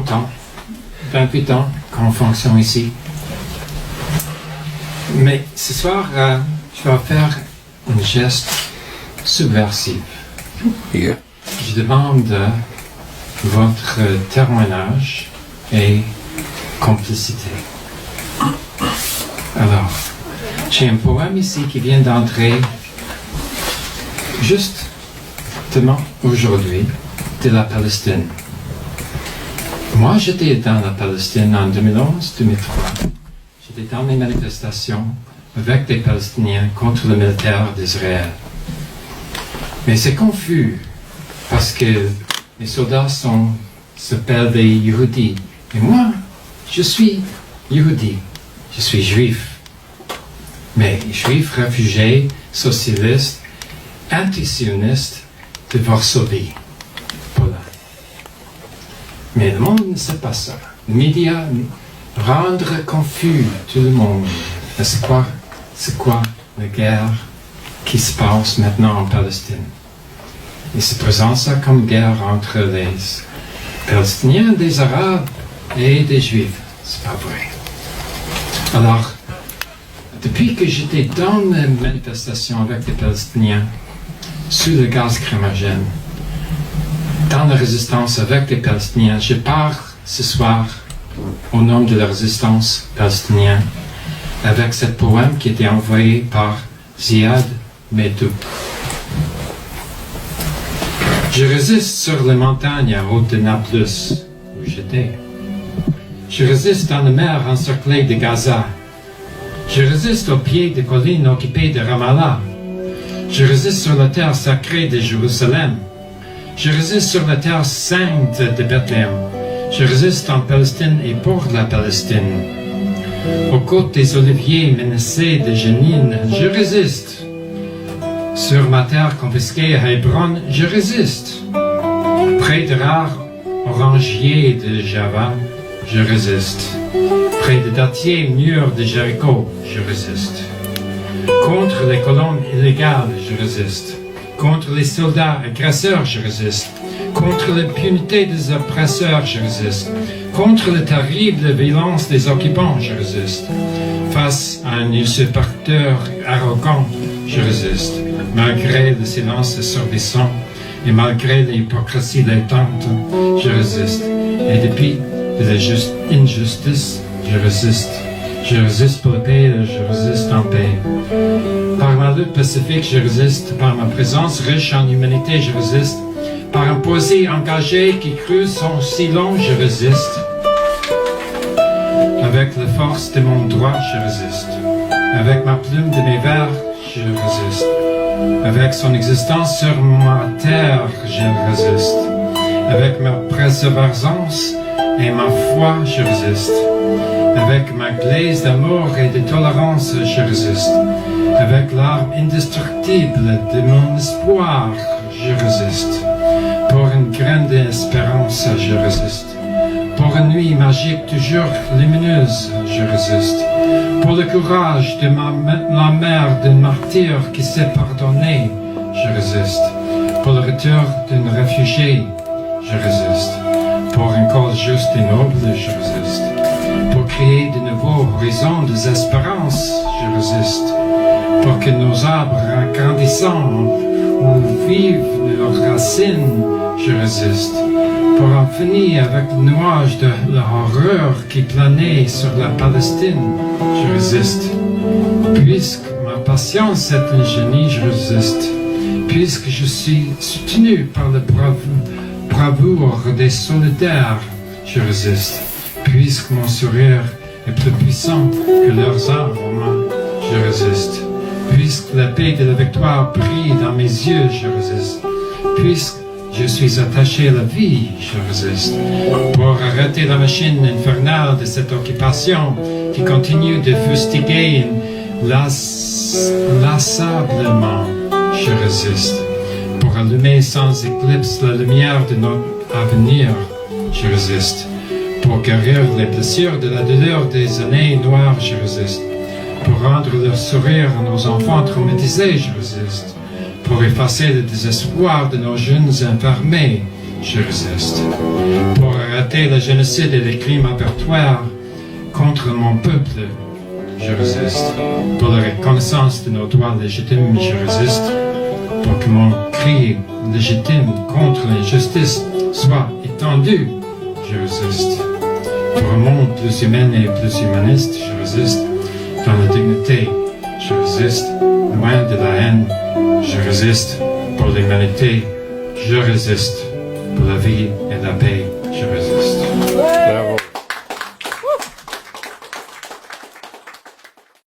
longtemps, 28 ans qu'on fonctionne ici. Mais ce soir, je vais faire un geste subversif. Yeah. Je demande votre témoignage et complicité. Alors, j'ai un poème ici qui vient d'entrer justement aujourd'hui de la Palestine. Moi, j'étais dans la Palestine en 2011-2003. J'étais dans les manifestations avec des Palestiniens contre le militaire d'Israël. Mais c'est confus parce que les soldats s'appellent des Yehudis. Et moi, je suis Yehudi. Je suis juif. Mais juif réfugié, socialiste, antisioniste de Varsovie. Voilà. Mais le monde ne sait pas ça. Les médias rendent confus tout le monde. Mais c'est quoi la guerre qui se passe maintenant en Palestine? Il se présente ça comme guerre entre les Palestiniens, des Arabes et des Juifs. C'est pas vrai. Alors, depuis que j'étais dans les manifestations avec les Palestiniens, sous le gaz crémagène, dans la résistance avec les Palestiniens, je pars ce soir au nom de la résistance palestinienne avec ce poème qui était envoyé par Ziad Medou. Je résiste sur les montagnes à haute de Nablus, où j'étais. Je résiste dans la mer encerclée de Gaza. Je résiste au pied des collines occupées de Ramallah. Je résiste sur la terre sacrée de Jérusalem. Je résiste sur la terre sainte de Bethléem. Je résiste en Palestine et pour la Palestine. Aux côtes des oliviers menacés de Jénine, je résiste. Sur ma terre confisquée à Hébron, je résiste. Près de rares orangiers de Java, je résiste. Près de dattiers murs de Jéricho, je résiste. Contre les colons illégales, je résiste. Contre les soldats agresseurs, je résiste. Contre l'impunité des oppresseurs, je résiste. Contre la terrible violence des occupants, je résiste. Face à un usurpateur arrogant, je résiste. Malgré le silence assourdissant et malgré l'hypocrisie laitante, je résiste. Et depuis de l'injustice, je résiste. Je résiste pour la paix, je résiste en paix. Par ma lutte pacifique, je résiste. Par ma présence riche en humanité, je résiste. Par un poésie engagé qui creuse son sillon, je résiste. Avec la force de mon droit, je résiste. Avec ma plume de mes vers, je résiste. Avec son existence sur ma terre, je résiste. Avec ma persévérance et ma foi, je résiste. Avec ma glaise d'amour et de tolérance, je résiste. Avec l'arme indestructible de mon espoir, je résiste. Pour une grande espérance, je résiste. Pour une nuit magique toujours lumineuse, je résiste. Pour le courage de la mère d'un martyr qui s'est pardonné, je résiste. Pour le retour d'un réfugié, je résiste. Pour une cause juste et noble, je résiste. Pour créer de nouveaux horizons des espérances, je résiste. Pour que nos arbres grandissant où vivent leurs racines, je résiste. Pour en finir avec le nuage de l'horreur qui planait sur la Palestine, je résiste. Puisque ma patience est ingénie, je résiste. Puisque je suis soutenu par la bravoure des solidaires, je résiste. Puisque mon sourire est plus puissant que leurs armes, je résiste. Puisque la paix de la victoire brille dans mes yeux, je résiste. Puisque je suis attaché à la vie, je résiste. Pour arrêter la machine infernale de cette occupation qui continue de fustiguer lassablement, je résiste. Pour allumer sans éclipse la lumière de notre avenir, je résiste. Pour guérir les blessures de la douleur des années noires, je résiste. Pour rendre le sourire à nos enfants traumatisés, je résiste. Pour effacer le désespoir de nos jeunes enfermés, je résiste. Pour arrêter le génocide et les crimes abertoires contre mon peuple, je résiste. Pour la reconnaissance de nos droits légitimes, je résiste. Pour que mon cri légitime contre l'injustice soit étendu, je résiste. Pour un monde plus humain et plus humaniste, je résiste. Dans la dignité, je résiste. Loin de la haine, je résiste. Pour l'humanité, je résiste. Pour la vie et la paix, je résiste.